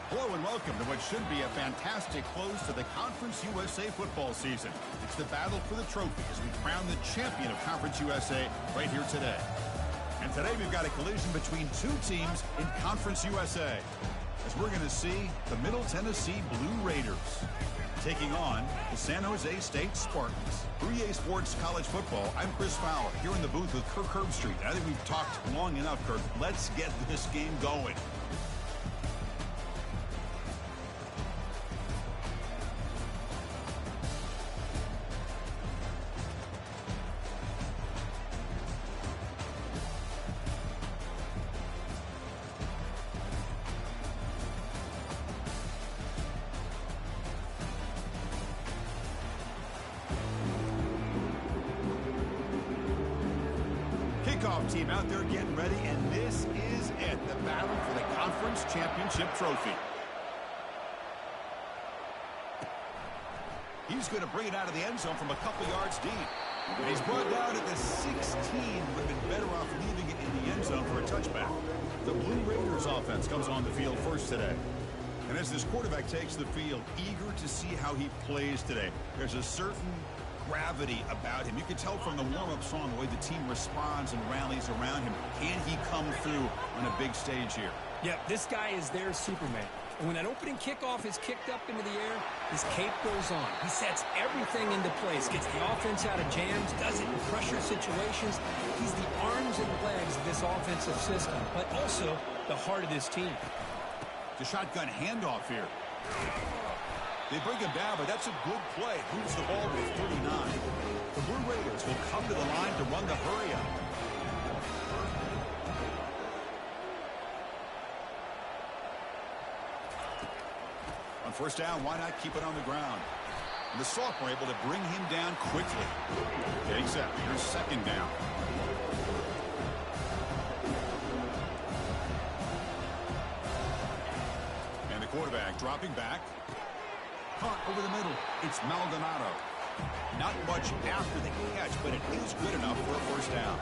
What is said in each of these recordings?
Hello and welcome to what should be a fantastic close to the Conference USA football season. It's the battle for the trophy as we crown the champion of Conference USA right here today. And today we've got a collision between two teams in Conference USA, as we're going to see the Middle Tennessee Blue Raiders taking on the San Jose State Spartans. For EA Sports College Football, I'm Chris Fowler here in the booth with Kirk Herbstreit. I think we've talked long enough, Kirk. Let's get this game going. Kickoff team out there getting ready, and this is it, the battle for the conference championship trophy. He's going to bring it out of the end zone from a couple yards deep. And he's brought down at the 16. Would have been better off leaving it in the end zone for a touchback. The Blue Raiders offense comes on the field first today. And as this quarterback takes the field, eager to see how he plays today, there's a certain gravity about him. You can tell from the warm-up song the way the team responds and rallies around him. Can he come through on a big stage here? Yeah, this guy is their Superman. And when that opening kickoff is kicked up into the air, his cape goes on. He sets everything into place, gets the offense out of jams, does it in pressure situations. He's the arms and legs of this offensive system, but also the heart of this team. The shotgun handoff here. They bring him down, but that's a good play. Moves the ball with 39. The Blue Raiders will come to the line to run the hurry-up. On first down, why not keep it on the ground? And the sophomore able to bring him down quickly. Getting set. Here's second down. And the quarterback dropping back. Caught over the middle. It's Maldonado. Not much after the catch, but it is good enough for a first down.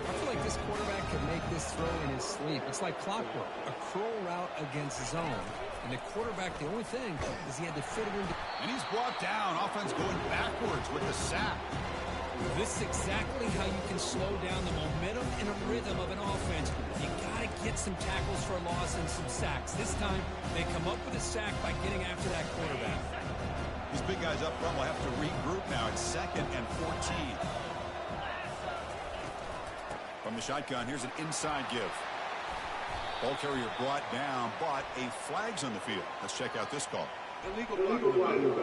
I feel like this quarterback can make this throw in his sleep. It's like clockwork, a curl route against zone. And the quarterback, the only thing is he had to fit it in. And he's brought down. Offense going backwards with the sack. This is exactly how you can slow down the momentum and a rhythm of an offense. You got to get some tackles for a loss and some sacks. This time, they come up with a sack by getting after that quarterback. These big guys up front will have to regroup now. It's 2nd and 14. From the shotgun, here's an inside give. Ball carrier brought down, but a flag's on the field. Let's check out this call. Illegal offense.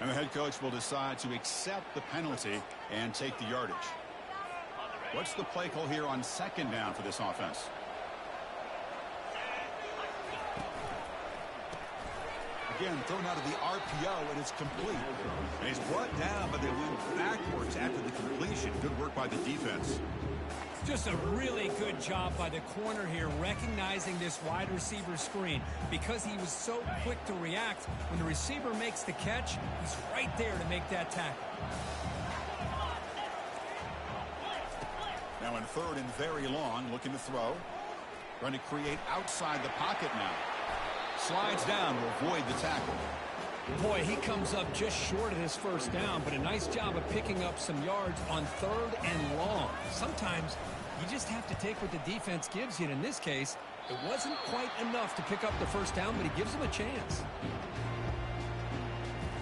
And the head coach will decide to accept the penalty and take the yardage. What's the play call here on second down for this offense? Again, thrown out of the RPO, and it's complete. And he's brought down, but they went backwards after the completion. Good work by the defense. Just a really good job by the corner here, recognizing this wide receiver screen. Because he was so quick to react, when the receiver makes the catch, he's right there to make that tackle. Now in 3rd and very long, looking to throw. Trying to create outside the pocket now. Slides down to avoid the tackle. Boy, he comes up just short of his first down, but a nice job of picking up some yards on 3rd and long. Sometimes you just have to take what the defense gives you, and in this case, it wasn't quite enough to pick up the first down, but he gives them a chance.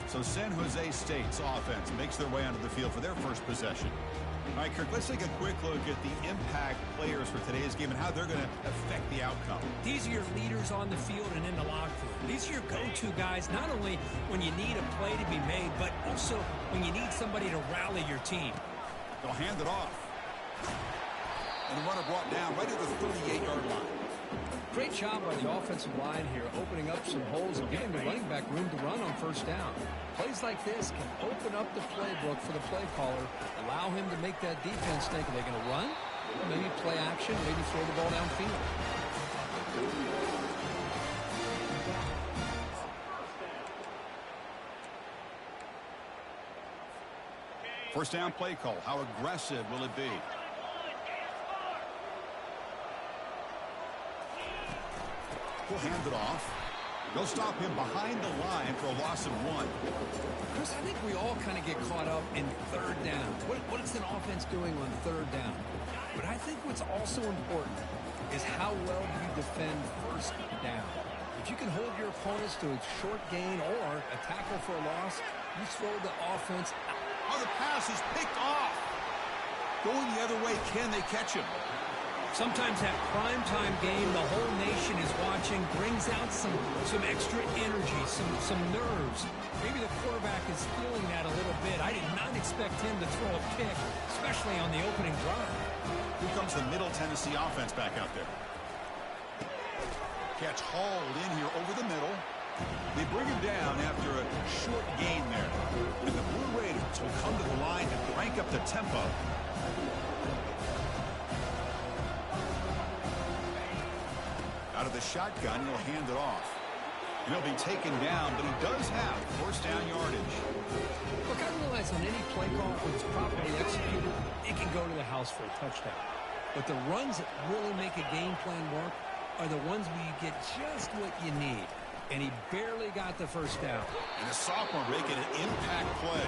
So San Jose State's offense makes their way onto the field for their first possession. All right, Kirk, let's take a quick look at the impact players for today's game and how they're going to affect the outcome. These are your leaders on the field and in the locker room. These are your go-to guys, not only when you need a play to be made, but also when you need somebody to rally your team. They'll hand it off. And the runner brought down right at the 38-yard line. Great job by the offensive line here, opening up some holes and giving the running back room to run on first down. Plays like this can open up the playbook for the play caller, allow him to make that defense think, are they going to run? Or maybe play action, maybe throw the ball downfield. First down play call. How aggressive will it be? will hand it off. They'll stop him behind the line for a loss of 1. Chris, I think we all kind of get caught up in third down. What is an offense doing on third down? But I think what's also important is how well you defend first down. If you can hold your opponents to a short gain or a tackle for a loss, you throw the offense out. Oh, the pass is picked off. Going the other way, can they catch him? Sometimes that primetime game, the whole nation is watching, brings out some extra energy, some nerves. Maybe the quarterback is feeling that a little bit. I did not expect him to throw a pick, especially on the opening drive. Here comes the Middle Tennessee offense back out there. Catch hauled in here over the middle. They bring him down after a short gain there. And the Blue Raiders will come to the line and crank up the tempo. Out of the shotgun, he'll hand it off. And he'll be taken down, but he does have first down yardage. Look, I realize on any play call, when it's properly executed, it can go to the house for a touchdown. But the runs that really make a game plan work are the ones where you get just what you need. And he barely got the first down. And the sophomore making an impact play.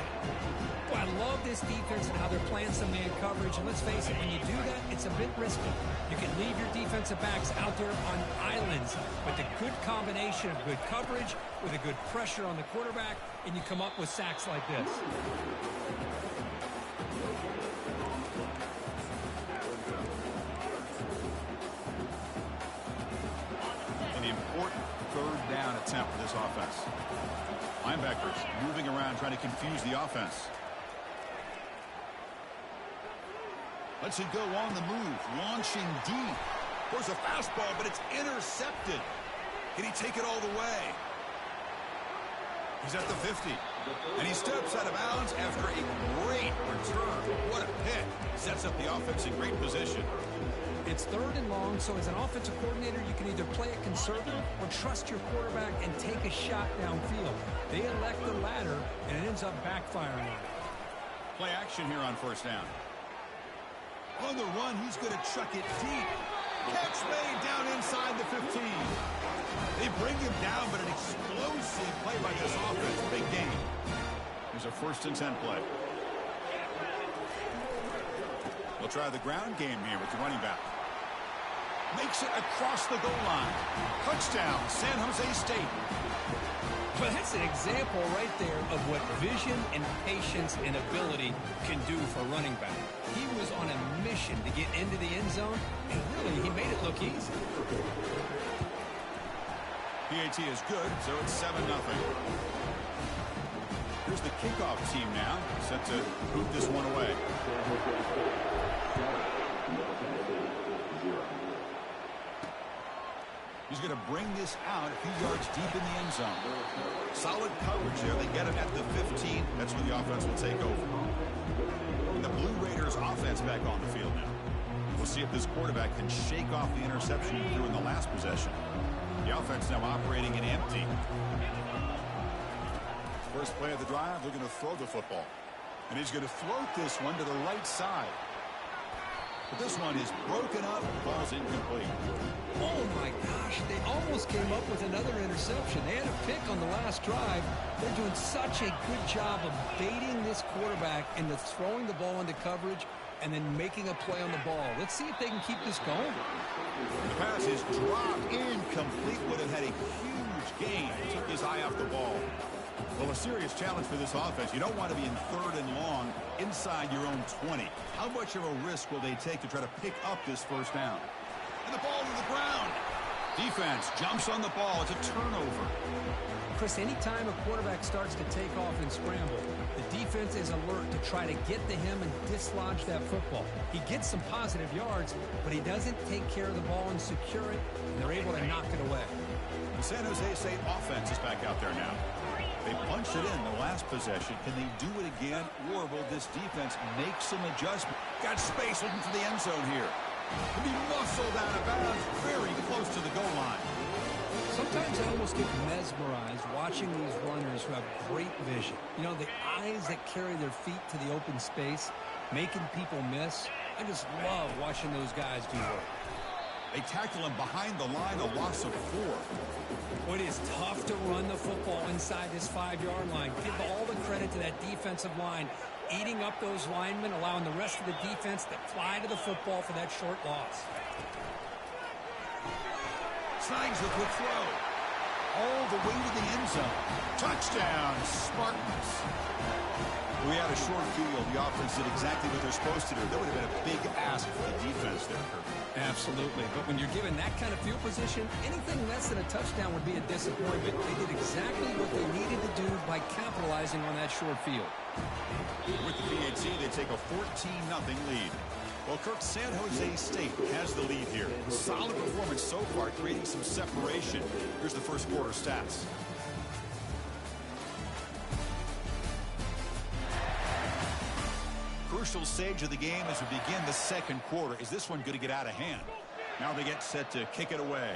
Well, I love this defense and how they're playing some man coverage. And let's face it, when you do that, it's a bit risky. You can leave your defensive backs out there on islands with a good combination of good coverage, with a good pressure on the quarterback, and you come up with sacks like this. An important third down attempt for this offense. Linebackers moving around, trying to confuse the offense. Lets it go on the move, launching deep. There's a fastball, but it's intercepted. Can he take it all the way? He's at the 50. And he steps out of bounds after a great return. What a pick. Sets up the offense in great position. It's third and long, so as an offensive coordinator, you can either play it conservative or trust your quarterback and take a shot downfield. They elect the latter, and it ends up backfiring on it. Play action here on first down. On the run, he's going to chuck it deep. Catch made down inside the 15. They bring him down, but an explosive play by this offense. Big game. Here's a 1st and 10 play. We'll try the ground game here with the running back. Makes it across the goal line. Touchdown, San Jose State. Well, that's an example right there of what vision and patience and ability can do for a running back. He was on a mission to get into the end zone, and really, he made it look easy. PAT is good, so it's 7-0. Here's the kickoff team now, set to boot this one away. He's going to bring this out a few yards deep in the end zone. Solid coverage there. They get him at the 15. That's where the offense will take over. And the Blue Raiders offense back on the field now. We'll see if this quarterback can shake off the interception he threw in the last possession. The offense now operating in empty. First play of the drive, they're going to throw the football. And he's going to float this one to the right side. But this one is broken up. Ball's incomplete. Oh, my gosh. They almost came up with another interception. They had a pick on the last drive. They're doing such a good job of baiting this quarterback into throwing the ball into coverage and then making a play on the ball. Let's see if they can keep this going. The pass is dropped incomplete. Would have had a huge gain. Took his eye off the ball. Well, a serious challenge for this offense. You don't want to be in third and long inside your own 20. How much of a risk will they take to try to pick up this first down? And the ball to the ground. Defense jumps on the ball. It's a turnover. Chris, anytime a quarterback starts to take off and scramble, the defense is alert to try to get to him and dislodge that football. He gets some positive yards, but he doesn't take care of the ball and secure it, and they're able to knock it away. The San Jose State offense is back out there now. They punched it in the last possession. Can they do it again, or will this defense make some adjustment? Got space looking for the end zone here. Can be muscled out of bounds, very close to the goal line. Sometimes I almost get mesmerized watching these runners who have great vision. You know, the eyes that carry their feet to the open space, making people miss. I just love watching those guys do work. They tackle him behind the line, a loss of 4. It is tough to run the football inside this 5-yard line. Give all the credit to that defensive line, eating up those linemen, allowing the rest of the defense to fly to the football for that short loss. Signs the quick throw. All the way to the end zone. Touchdown, Spartans. We had a short field. The offense did exactly what they're supposed to do. That would have been a big ask for the defense there, Kirk. Absolutely. But when you're given that kind of field position, anything less than a touchdown would be a disappointment. They did exactly what they needed to do by capitalizing on that short field. With the PAT, they take a 14-0 lead. Well, Kirk, San Jose State has the lead here. Solid performance so far, creating some separation. Here's the first quarter stats. Crucial stage of the game as we begin the second quarter. Is this one going to get out of hand? Now they get set to kick it away.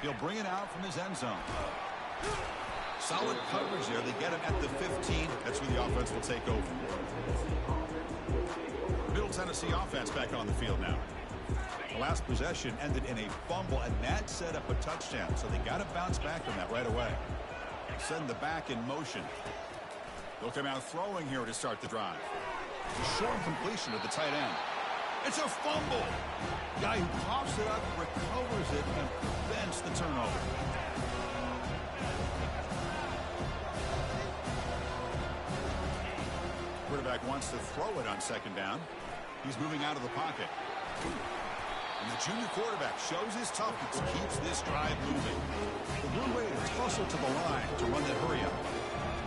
He'll bring it out from his end zone. Solid coverage there. They get him at the 15. That's where the offense will take over. Middle Tennessee offense back on the field now. The last possession ended in a fumble, and that set up a touchdown. So they got to bounce back from that right away. Send the back in motion. They'll come out throwing here to start the drive. Short completion to the tight end. It's a fumble. Guy who coughs it up, recovers it, and prevents the turnover. Quarterback wants to throw it on second down. He's moving out of the pocket. And the junior quarterback shows his toughness, keeps this drive moving. The Blue Raiders hustle to the line to run that hurry up.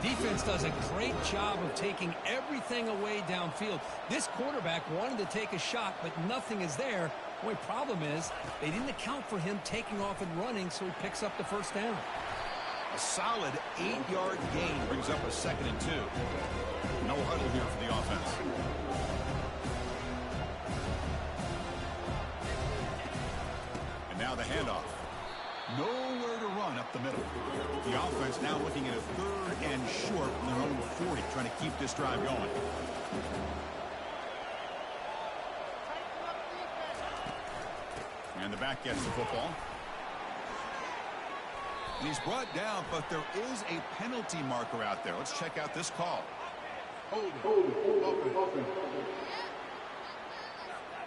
Defense does a great job of taking everything away downfield. This quarterback wanted to take a shot, but nothing is there. The only problem is they didn't account for him taking off and running, so he picks up the first down. A solid 8-yard gain brings up a 2nd and 2. No huddle here for the offense. And now the handoff. Nowhere to run up the middle. The offense now looking at a 3rd and short from their own 40, trying to keep this drive going. And the back gets the football. And he's brought down, but there is a penalty marker out there. Let's check out this call.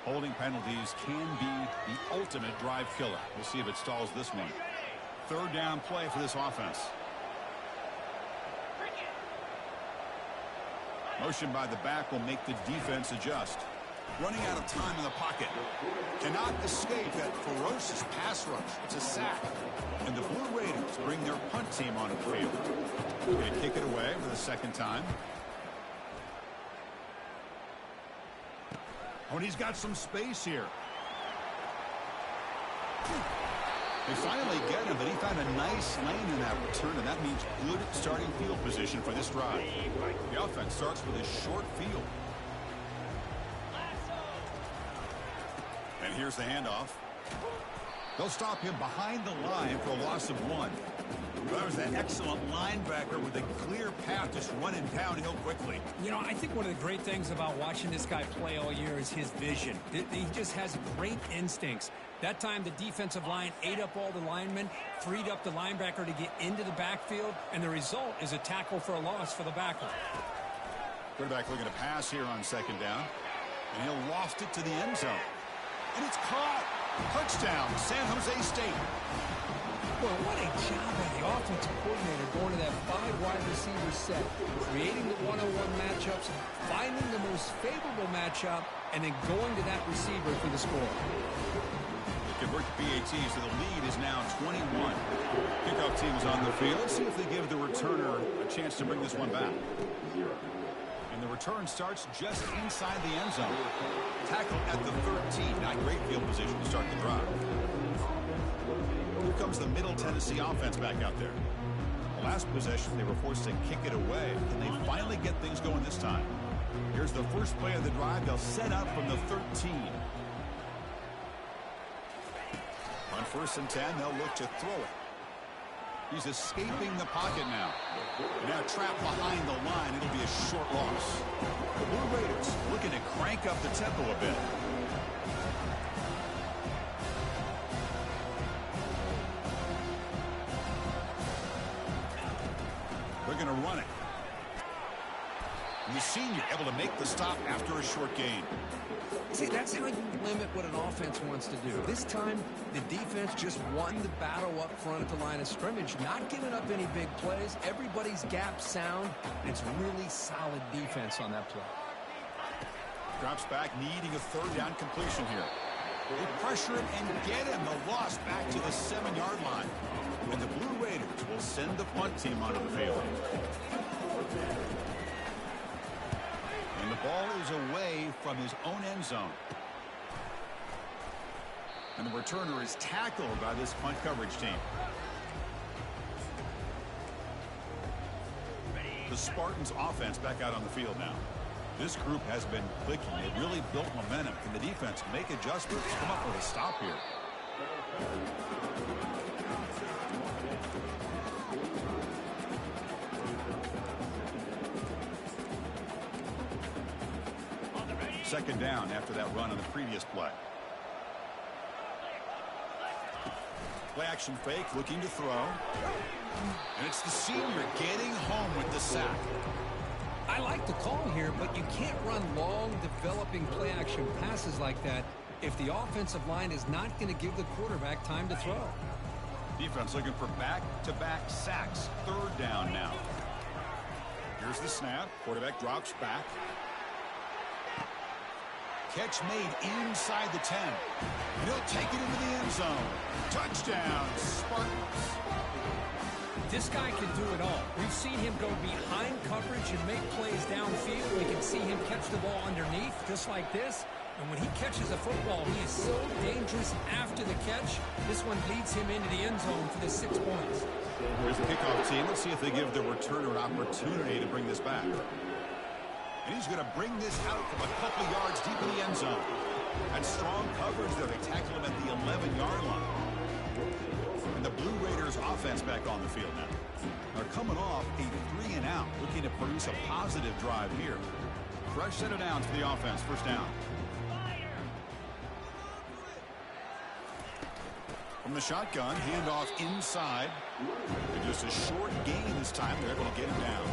Holding penalties can be the ultimate drive killer. We'll see if it stalls this one. 3rd down play for this offense. Motion by the back will make the defense adjust. Running out of time in the pocket. Cannot escape that ferocious pass rush. It's a sack. And the Blue Raiders bring their punt team onto the field. They're going to kick it away for the 2nd time. Oh, and he's got some space here. They finally get him, but he found a nice lane in that return, and that means good starting field position for this drive. The offense starts with a short field. And here's the handoff. They'll stop him behind the line for a loss of 1. That was an excellent linebacker with a clear path just running downhill quickly. You know, I think one of the great things about watching this guy play all year is his vision. He just has great instincts. That time, the defensive line ate up all the linemen, freed up the linebacker to get into the backfield, and the result is a tackle for a loss for the backer. Quarterback looking to pass here on 2nd down, and he'll loft it to the end zone. And it's caught. Touchdown, San Jose State. Well, what a job by the offensive coordinator going to that 5-wide receiver set, creating the one-on-one matchups, finding the most favorable matchup, and then going to that receiver for the score. They convert the PAT, so the lead is now 21. Kickoff team is on the field. Let's see if they give the returner a chance to bring this one back. And the return starts just inside the end zone. Tackle at the 13. Not great field position to start the drive. Here comes the Middle Tennessee offense back out there. The last possession, they were forced to kick it away. Can they finally get things going this time? Here's the first play of the drive. They'll set up from the 13. On 1st and 10, they'll look to throw it. He's escaping the pocket now. Now trapped behind the line. It'll be a short loss. The Blue Raiders look looking to crank up the tempo a bit. They're going to run it. And the senior able to make the stop after a short gain. See, that's how you limit what an offense wants to do. This time, the defense just won the battle up front at the line of scrimmage, not giving up any big plays. Everybody's gap sound, and it's really solid defense on that play. Drops back, needing a third down completion here. They pressure him and get him. The loss back to the 7-yard line. And the Blue Raiders will send the punt team onto the field. And the ball is away from his own end zone. And the returner is tackled by this punt coverage team. The Spartans offense back out on the field now. This group has been clicking. They really built momentum. Can the defense make adjustments? Come up with a stop here. Second down after that run on the previous play. Play action fake, looking to throw. And it's the senior getting home with the sack. I like the call here, but you can't run long, developing play-action passes like that if the offensive line is not going to give the quarterback time to throw. Defense looking for back-to-back sacks. Third down now. Here's the snap. Quarterback drops back. Catch made inside the 10. And he'll take it into the end zone. Touchdown, Spartans. This guy can do it all. We've seen him go behind coverage and make plays downfield. We can see him catch the ball underneath, just like this. And when he catches a football, he is so dangerous after the catch. This one leads him into the end zone for the 6 points. Here's the kickoff team. Let's see if they give the returner an opportunity to bring this back. And he's going to bring this out from a couple yards deep in the end zone. And strong coverage there. They tackle him at the 11-yard line. And the Blue Raiders offense back on the field now. They're coming off a 3-and-out, looking to produce a positive drive here. Fresh set of downs for the offense. First down. From the shotgun, handoff inside. And just a short gain this time. They're able to get him down.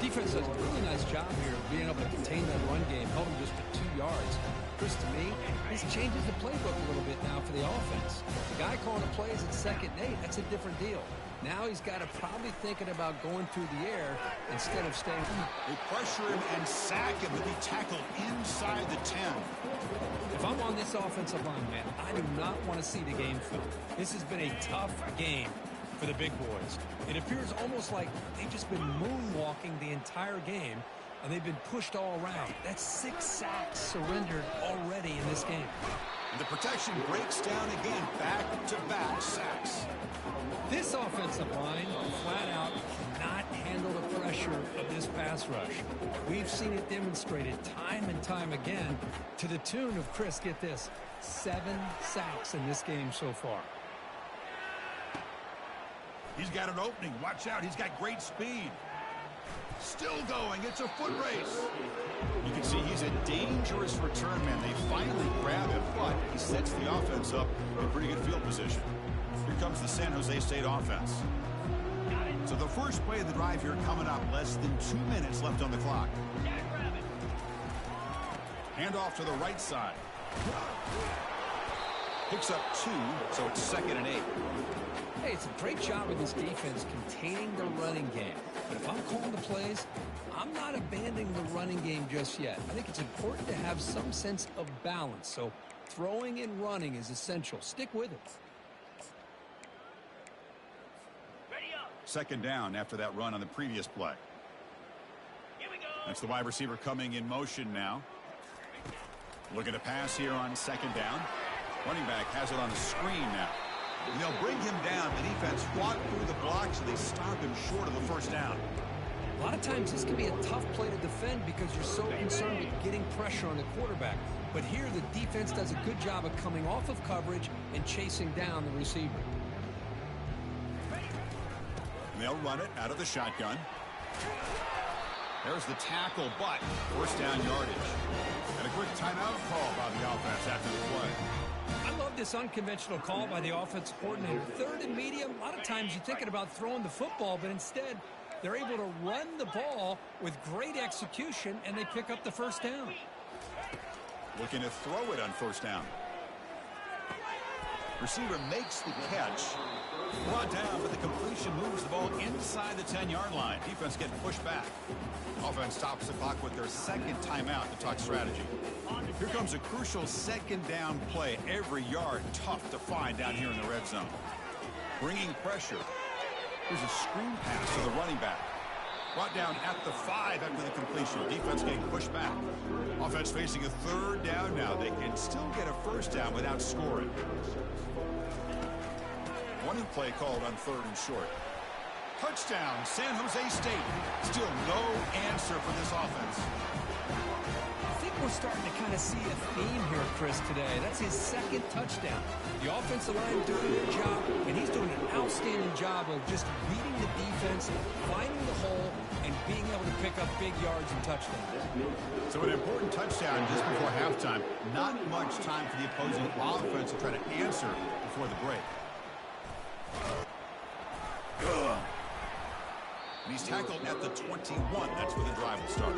Defense does a really nice job here of being able to contain that run game, held him just to 2 yards. Chris, to me, this changes the playbook a little bit now for the offense. The guy calling the plays at 2nd and 8, that's a different deal. Now he's got to probably thinking about going through the air instead of staying. They pressure him and sack him, but he tackled inside the 10. If I'm on this offensive line, man, I do not want to see the game film. This has been a tough game for the big boys. It appears almost like they've just been moonwalking the entire game, and they've been pushed all around. That's 6 sacks surrendered already in this game. And the protection breaks down again, back-to-back sacks. This offensive line, flat out, cannot handle the pressure of this pass rush. We've seen it demonstrated time and time again to the tune of, Chris, get this, 7 sacks in this game so far. He's got an opening. Watch out. He's got great speed. Still going. It's a foot race. You can see he's a dangerous return man. They finally grab him, but he sets the offense up in pretty good field position. Here comes the San Jose State offense. So the first play of the drive here coming up. Less than 2 minutes left on the clock. Hand off to the right side. Picks up 2, so it's 2nd and 8. Hey, it's a great job of this defense containing the running game. But if I'm calling the plays, I'm not abandoning the running game just yet. I think it's important to have some sense of balance. So throwing and running is essential. Stick with it. Second down after that run on the previous play. That's the wide receiver coming in motion now. Looking to pass here on 2nd down. Running back has it on the screen now. And they'll bring him down. The defense fought through the blocks, and they stop him short of the first down. A lot of times this can be a tough play to defend because you're so concerned with getting pressure on the quarterback. But here the defense does a good job of coming off of coverage and chasing down the receiver. And they'll run it out of the shotgun. There's the tackle, but first down yardage. And a quick timeout call by the offense after the play. I love this unconventional call by the offensive coordinator. Third and medium, a lot of times you're thinking about throwing the football, but instead they're able to run the ball with great execution, and they pick up the first down. Looking to throw it on first down. Receiver makes the catch. Brought down, but the completion moves the ball inside the 10-yard line. Defense getting pushed back. Offense stops the clock with their second timeout to talk strategy. Here comes a crucial second down play. Every yard tough to find down here in the red zone. Bringing pressure. Here's a screen pass to the running back. Brought down at the 5 after the completion. Defense getting pushed back. Offense facing a third down now. They can still get a first down without scoring. Running play called on third and short. Touchdown, San Jose State. Still no answer for this offense. I think we're starting to kind of see a theme here, Chris, today. That's his second touchdown. The offensive line doing their job, and he's doing an outstanding job of just reading the defense, finding the hole, and being able to pick up big yards and touchdowns. So an important touchdown just before halftime. Not much time for the opposing offense to try to answer before the break. And he's tackled at the 21. That's where the drive will start.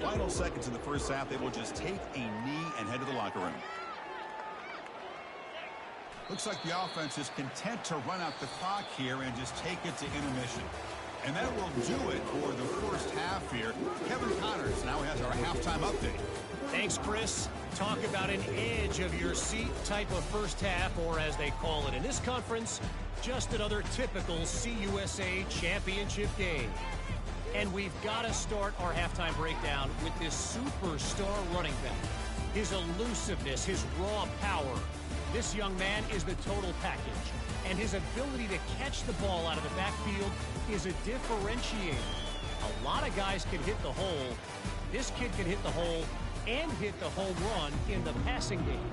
Final seconds in the first half. They will just take a knee and head to the locker room. Looks like the offense is content to run out the clock here and just take it to intermission. And that will do it for the first half here. Kevin Connors now has our halftime update. Thanks, Chris. Talk about an edge of your seat type of first half, or as they call it in this conference, just another typical CUSA championship game. And we've got to start our halftime breakdown with this superstar running back. His elusiveness, his raw power. This young man is the total package. And his ability to catch the ball out of the backfield is a differentiator. A lot of guys can hit the hole. This kid can hit the hole and hit the home run in the passing game.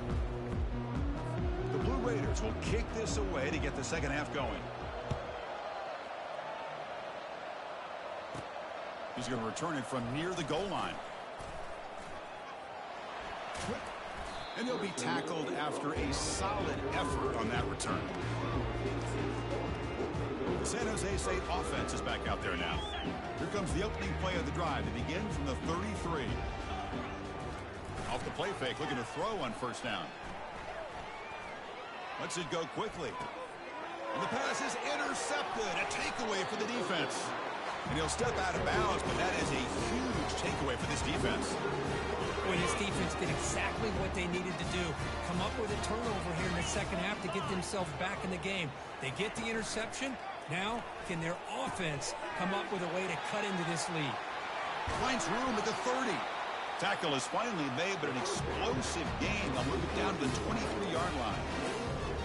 The Blue Raiders will kick this away to get the second half going. He's going to return it from near the goal line. And he'll be tackled after a solid effort on that return. The San Jose State offense is back out there now. Here comes the opening play of the drive. They begin from the 33. Off the play fake, looking to throw on first down. Lets it go quickly. And the pass is intercepted. A takeaway for the defense. And he'll step out of bounds, but that is a huge takeaway for this defense. Boy, this defense did exactly what they needed to do. Come up with a turnover here in the second half to get themselves back in the game. They get the interception. Now, can their offense come up with a way to cut into this lead? Finds room at the 30. Tackle is finally made, but an explosive gain. They'll move it down to the 23-yard line.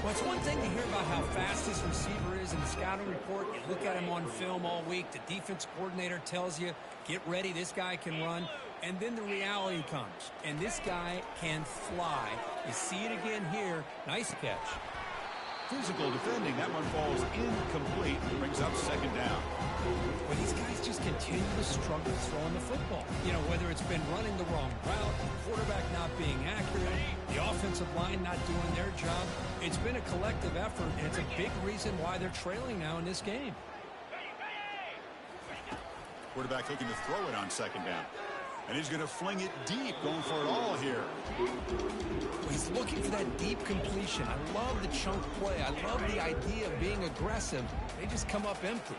Well, it's one thing to hear about how fast this receiver is in the scouting report. You look at him on film all week. The defense coordinator tells you, get ready, this guy can run. And then the reality comes, and this guy can fly. You see it again here. Nice catch. Physical defending. That one falls incomplete. Brings up second down. Well, these guys just continue to struggle throwing the football. You know, whether it's been running the wrong route, quarterback not being accurate, the offensive line not doing their job. It's been a collective effort, and it's a big reason why they're trailing now in this game. Quarterback looking to throw it on second down. And he's going to fling it deep, going for it all here. He's looking for that deep completion. I love the chunk play. I love the idea of being aggressive. They just come up empty.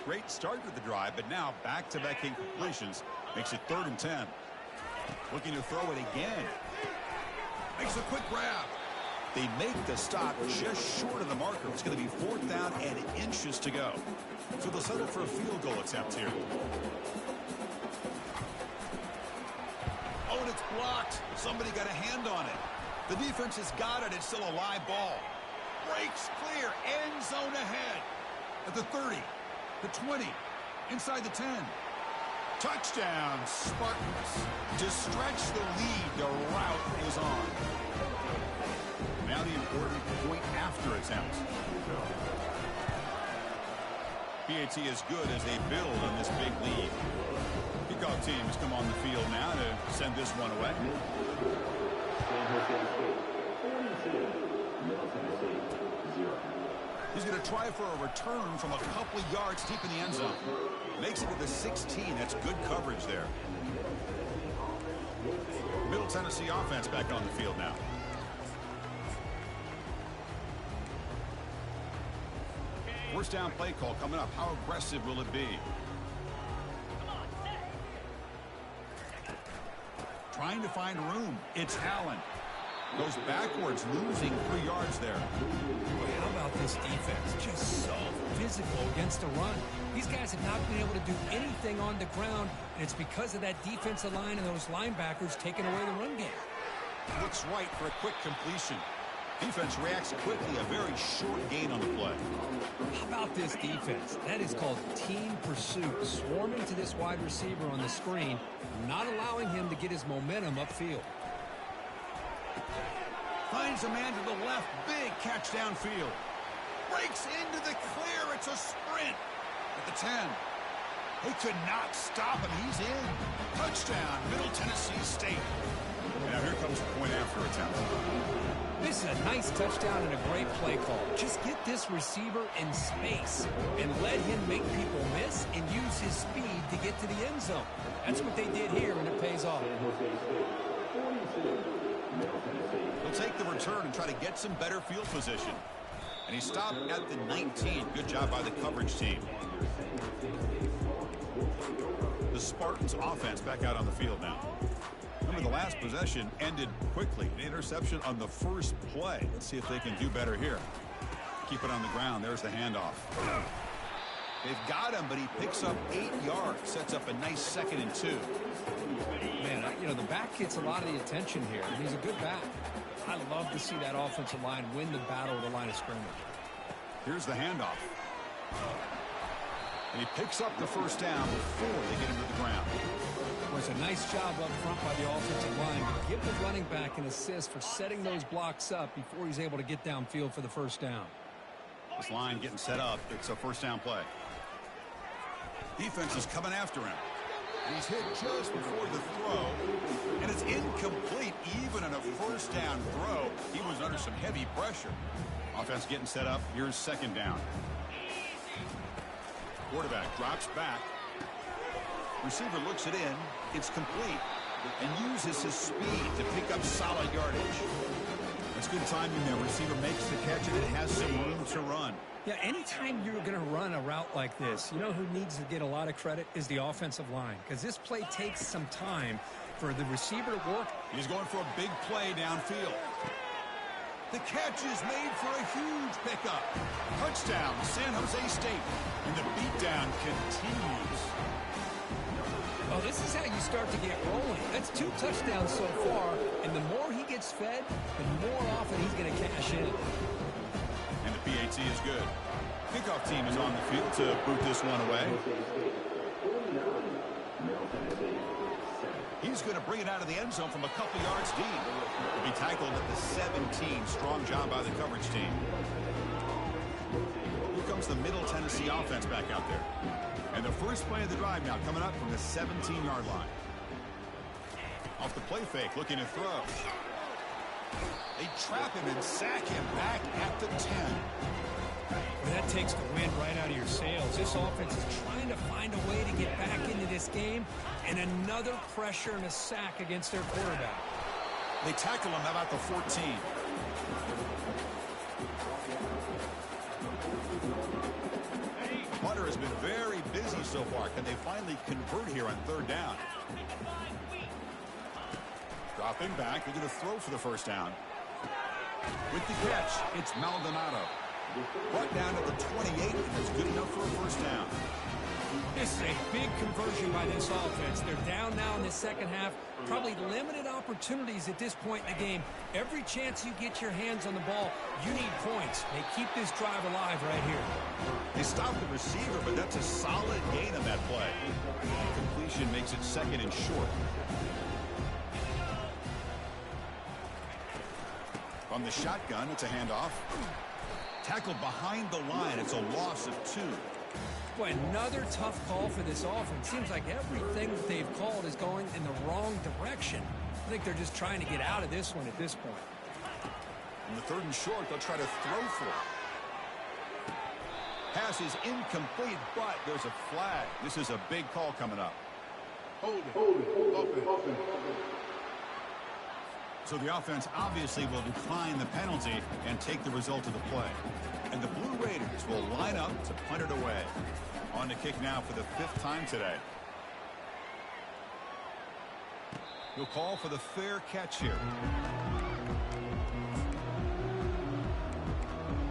Great start to the drive, but now back-to-back incompletions makes it 3rd and 10. Looking to throw it again. Makes a quick grab. They make the stop just short of the marker. It's going to be 4th down and inches to go. So they'll settle for a field goal attempt here. Oh, and it's blocked. Somebody got a hand on it. The defense has got it. It's still a live ball. Breaks clear. End zone ahead. At the 30. The 20. Inside the 10. Touchdown, Spartans. To stretch the lead, the route is on. Now the important point after attempt. PAT is good as they build on this big lead. Kickoff team has come on the field now to send this one away. He's going to try for a return from a couple of yards deep in the end zone. Makes it to the 16. That's good coverage there. Middle Tennessee offense back on the field now. First down play call coming up. How aggressive will it be? Trying to find room. It's Allen. Goes backwards, losing 3 yards there. Boy, how about this defense? Just so physical against the run. These guys have not been able to do anything on the ground, and it's because of that defensive line and those linebackers taking away the run game. Looks right for a quick completion. Defense reacts quickly. A very short gain on the play. How about this defense? That is called team pursuit. Swarming to this wide receiver on the screen, not allowing him to get his momentum upfield. Finds a man to the left. Big catch downfield. Breaks into the clear. It's a sprint at the 10. They could not stop him. He's in. Touchdown, Middle Tennessee State. And now here comes the point after attempt. This is a nice touchdown and a great play call. Just get this receiver in space and let him make people miss and use his speed to get to the end zone. That's what they did here, and it pays off. He'll take the return and try to get some better field position. And he stopped at the 19. Good job by the coverage team. The Spartans offense back out on the field now. Remember, the last possession ended quickly. An interception on the first play. Let's see if they can do better here. Keep it on the ground. There's the handoff. They've got him, but he picks up 8 yards. Sets up a nice 2nd and 2. Man, you know, the back gets a lot of the attention here, and he's a good back. I love to see that offensive line win the battle at the line of scrimmage. Here's the handoff. And he picks up the first down before they get him to the ground. It was a nice job up front by the offensive line. Give the running back an assist for setting those blocks up before he's able to get downfield for the first down. This line getting set up. It's a first down play. Defense is coming after him. He's hit just before the throw, and it's incomplete. Even on a first down throw, he was under some heavy pressure. Offense getting set up. Here's 2nd down. Quarterback drops back. Receiver looks it in. It's complete and uses his speed to pick up solid yardage. That's good timing there. Receiver makes the catch, and it has some room to run. Yeah, anytime you're going to run a route like this, you know who needs to get a lot of credit is the offensive line, because this play takes some time for the receiver to work. He's going for a big play downfield. The catch is made for a huge pickup. Touchdown, San Jose State. And the beatdown continues. Well, this is how you start to get rolling. That's 2 touchdowns so far, and the more he gets fed, the more often he's going to cash in. And the PAT is good. Kickoff team is on the field to boot this one away. He's going to bring it out of the end zone from a couple yards deep. He'll be tackled at the 17. Strong job by the coverage team. Here comes the Middle Tennessee offense back out there. And the first play of the drive now coming up from the 17-yard line. Off the play fake, looking to throw. They trap him and sack him back at the 10. Well, that takes the wind right out of your sails. This offense is trying to find a way to get back into this game, and another pressure and a sack against their quarterback. They tackle him about the 14. Hunter has been very busy so far. Can they finally convert here on 3rd down? Dropping back. They're going to throw for the first down. With the catch, it's Maldonado. Brought down to the 28, and it's good enough for a first down. This is a big conversion by this offense. They're down now in the second half. Probably limited opportunities at this point in the game. Every chance you get your hands on the ball, you need points. They keep this drive alive right here. They stop the receiver, but that's a solid gain on that play. Completion makes it 2nd and short. From the shotgun, it's a handoff. Tackled behind the line. It's a loss of 2. Boy, another tough call for this offense. Seems like everything that they've called is going in the wrong direction. I think they're just trying to get out of this one at this point. On the 3rd and short, they'll try to throw for it. Pass is incomplete, but there's a flag. This is a big call coming up. Hold it. Open. So the offense obviously will decline the penalty and take the result of the play. And the Blue Raiders will line up to punt it away. On to kick now for the 5th time today. He'll call for the fair catch here.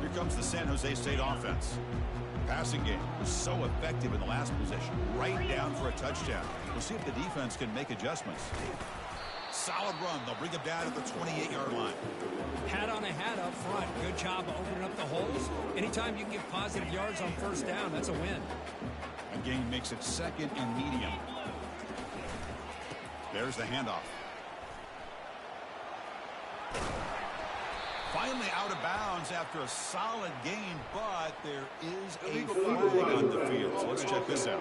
Here comes the San Jose State offense. Passing game was so effective in the last possession, right down for a touchdown. We'll see if the defense can make adjustments. Solid run. They'll bring him down at the 28-yard line. Hat on a hat up front. Good job of opening up the holes. Anytime you can get positive yards on 1st down, that's a win. A gain makes it 2nd and medium. There's the handoff. Finally out of bounds after a solid gain, but there is a flag on the field. So let's check this out.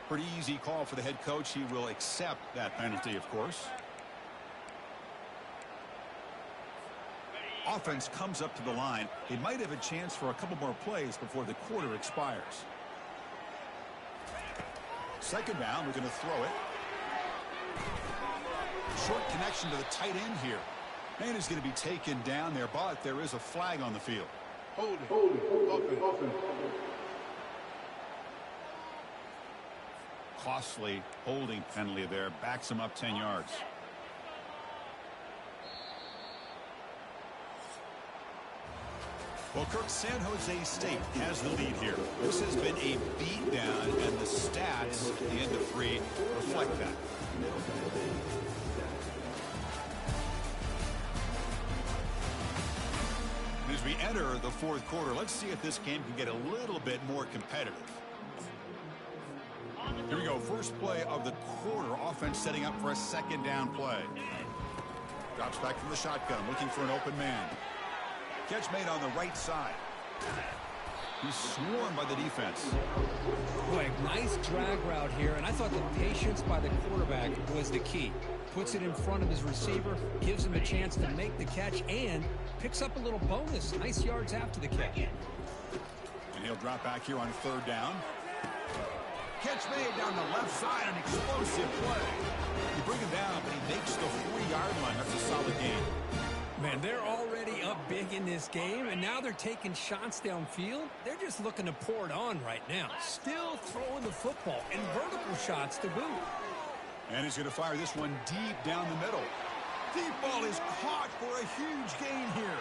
Pretty easy call for the head coach. He will accept that penalty, of course. Offense comes up to the line. They might have a chance for a couple more plays before the quarter expires. 2nd down, we're going to throw it. Short connection to the tight end here. Man is going to be taken down there, but there is a flag on the field. Hold it. Open. Costly holding penalty there. Backs him up 10 yards. Well, Kirk, San Jose State has the lead here. This has been a beatdown, and the stats at the end of 3 reflect that. As we enter the 4th quarter, let's see if this game can get a little bit more competitive. Here we go. First play of the quarter. Offense setting up for a 2nd down play. Drops back from the shotgun, looking for an open man. Catch made on the right side. He's swarmed by the defense. Boy, nice drag route here, and I thought the patience by the quarterback was the key. Puts it in front of his receiver, gives him a chance to make the catch, and picks up a little bonus. Nice yards after the catch. And he'll drop back here on 3rd down. Catch made down the left side, an explosive play. You bring him down, but he makes the 40-yard line. That's a solid gain. Man, they're already up big in this game, and now they're taking shots downfield. They're just looking to pour it on right now. Still throwing the football, and vertical shots to boot. And he's going to fire this one deep down the middle. Deep ball is caught for a huge gain here.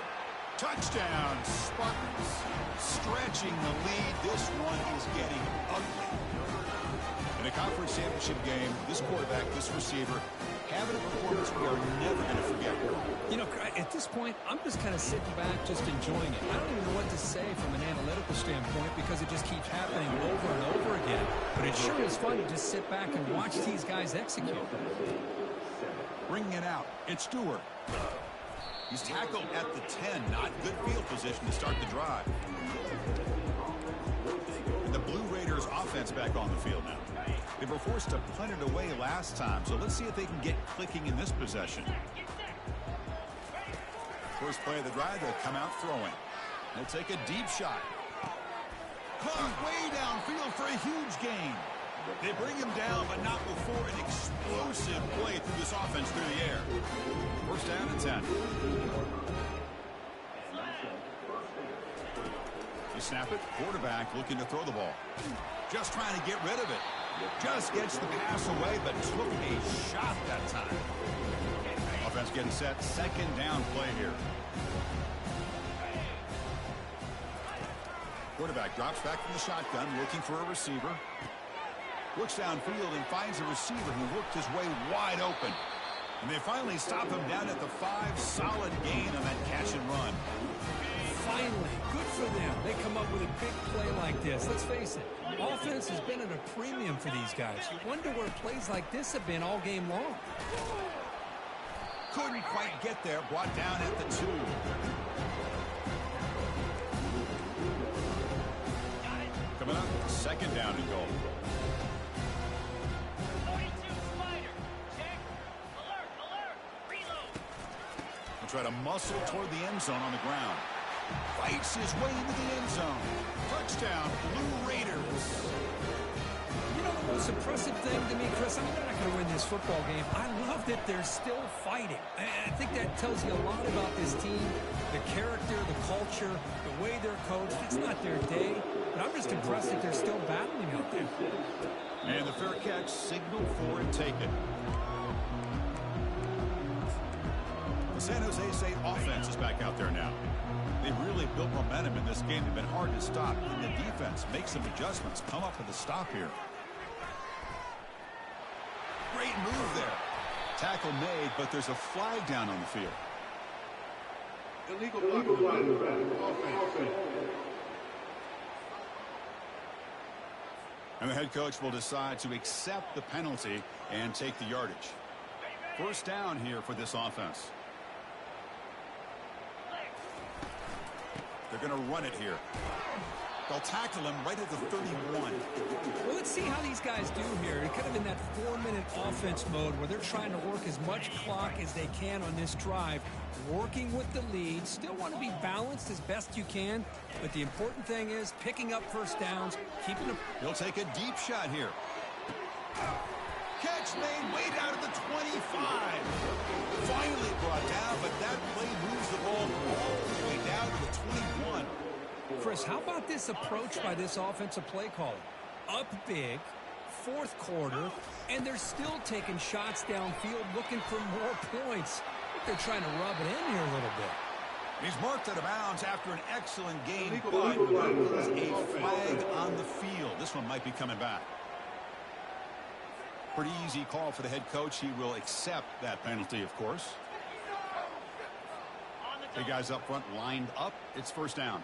Touchdown, Spartans. Stretching the lead. This one is getting ugly. In a conference championship game, this quarterback, this receiver, having a performance we are never going to forget. You know, at this point, I'm just kind of sitting back, just enjoying it. I don't even know what to say from an analytical standpoint because it just keeps happening over and over again. But it sure is fun to just sit back and watch these guys execute. Bringing it out, it's Stewart. He's tackled at the 10. Not good field position to start the drive. And the Blue Raiders offense back on the field now. They were forced to punt it away last time, so let's see if they can get clicking in this possession. First play of the drive, they'll come out throwing. They'll take a deep shot. Comes way downfield for a huge gain. They bring him down, but not before an explosive play through this offense through the air. First down and 10. They snap it. Quarterback looking to throw the ball. Just trying to get rid of it. Just gets the pass away, but took a shot that time. Offense getting set. 2nd down play here. Quarterback drops back from the shotgun, looking for a receiver. Looks downfield and finds a receiver who worked his way wide open. And they finally stop him down at the 5. Solid gain on that catch and run. Finally, good for them. They come up with a big play like this. Let's face it, offense has been at a premium for these guys. You wonder where plays like this have been all game long. Couldn't quite get there. Brought down at the 2. Coming up, second down and goal. 42 Spider. Check. Alert, alert. Reload. He'll try to muscle toward the end zone on the ground. Fights his way into the end zone. Touchdown, Blue Raiders. You know the most impressive thing to me, Chris, I mean, they're not going to win this football game. I love that they're still fighting. I think that tells you a lot about this team, the character, the culture, the way they're coached. It's not their day, but I'm just impressed that they're still battling out there. And the fair catch signaled for and taken. The San Jose State offense is back out there now. They've really built momentum in this game. They've been hard to stop. And the defense makes some adjustments. Come up with a stop here. Great move there. Tackle made, but there's a flag down on the field. Illegal blocking. Offense. And the head coach will decide to accept the penalty and take the yardage. First down here for this offense. They're going to run it here. They'll tackle him right at the 31. Well, let's see how these guys do here. They're kind of in that 4-minute offense mode where they're trying to work as much clock as they can on this drive, working with the lead. Still want to be balanced as best you can, but the important thing is picking up first downs, keeping them. He'll take a deep shot here. Catch made way down at the 25. Finally brought down, but that play moves the ball all the way down to the 21. Chris, how about this approach by this offensive play caller? Up big, fourth quarter, and they're still taking shots downfield looking for more points. They're trying to rub it in here a little bit. He's marked out of bounds after an excellent game, but there is a flag on the field. This one might be coming back. Pretty easy call for the head coach. He will accept that penalty, of course. The guys up front lined up. It's first down.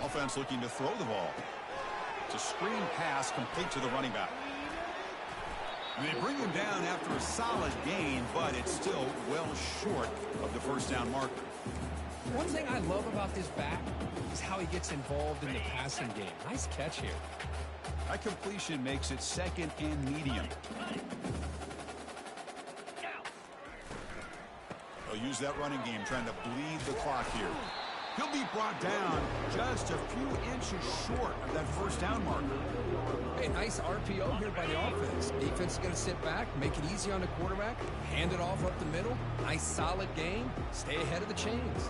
Offense looking to throw the ball. It's a screen pass complete to the running back. And they bring him down after a solid gain, but it's still well short of the first down marker. One thing I love about this back is how he gets involved in the passing game. Nice catch here. That completion makes it second and medium. They'll use that running game, trying to bleed the clock here. He'll be brought down just a few inches short of that first down marker. Hey, nice RPO here by the offense. Defense is going to sit back, make it easy on the quarterback, hand it off up the middle. Nice solid game. Stay ahead of the chains.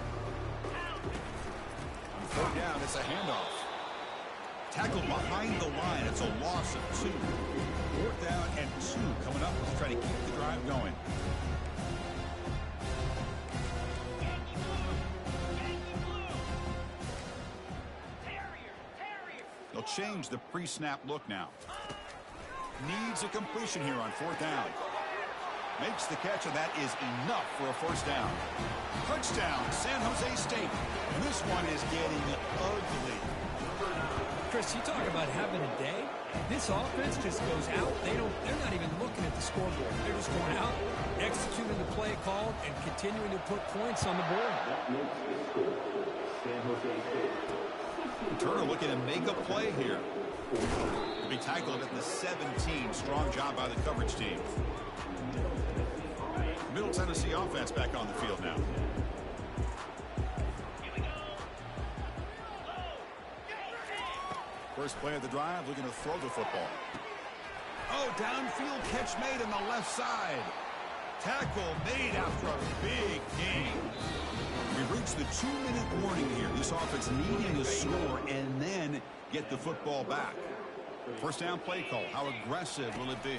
On third down, it's a handoff. Tackled behind the line. It's a loss of 2. Fourth down and 2 coming up to try to keep the drive going. They'll change the pre-snap look now. Needs a completion here on fourth down. Makes the catch, and that is enough for a first down. Touchdown, San Jose State. And this one is getting ugly. Chris, you talk about having a day. This offense just goes out. They're not even looking at the scoreboard. They're just going out, executing the play called, and continuing to put points on the board. Turner looking to make a play here. To be tackled at the 17. Strong job by the coverage team. Middle Tennessee offense back on the field now. First play of the drive, looking to throw the football. Oh, downfield catch made on the left side. Tackle made after a big game. We reached the 2-minute warning here. This offense needing to score and then get the football back. First down play call. How aggressive will it be?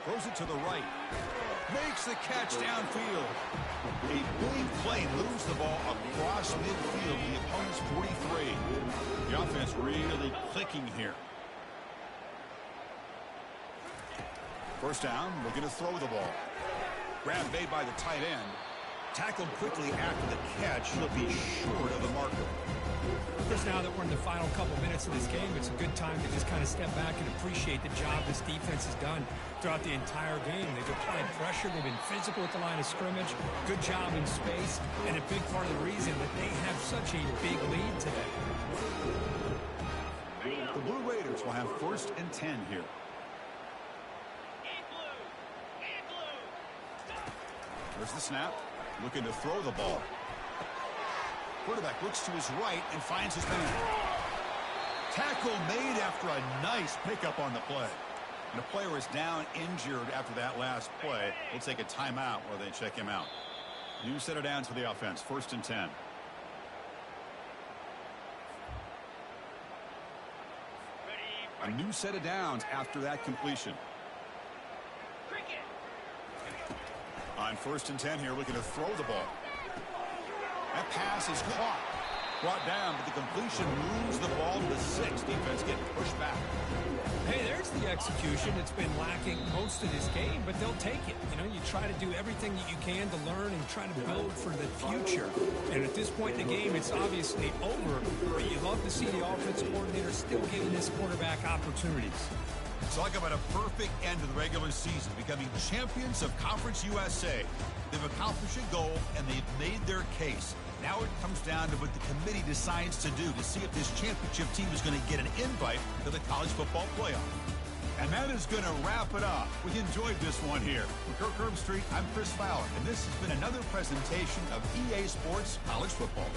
Throws it to the right. Makes the catch downfield. A big play moves the ball across midfield. The opponent's 43. The offense really clicking here. First down, looking to throw the ball. Grab made by the tight end. Tackled quickly after the catch. He'll be short of the marker. suppose now that we're in the final couple minutes of this game, it's a good time to just kind of step back and appreciate the job this defense has done throughout the entire game. They've applied pressure. They've been physical at the line of scrimmage. Good job in space. And a big part of the reason that they have such a big lead today. The Blue Raiders will have 1st and 10 here. There's the snap. Looking to throw the ball. Quarterback looks to his right and finds his man. Tackle made after a nice pickup on the play. And the player is down injured after that last play. We'll take a timeout while they check him out. New set of downs for the offense. 1st and 10. A new set of downs after that completion. On 1st and 10 here, looking to throw the ball. That pass is caught. Brought down, but the completion moves the ball to the 6. Defense getting pushed back. Hey, there's the execution. It's been lacking most of this game, but they'll take it. You know, you try to do everything that you can to learn and try to build for the future. And at this point in the game, it's obviously over, but you love to see the offensive coordinator still giving this quarterback opportunities. Talk about a perfect end to the regular season, becoming champions of Conference USA. They've accomplished a goal, and they've made their case. Now it comes down to what the committee decides to do to see if this championship team is going to get an invite to the college football playoff. And that is going to wrap it up. We enjoyed this one here. From Kirk Street, I'm Chris Fowler, and this has been another presentation of EA Sports College Football.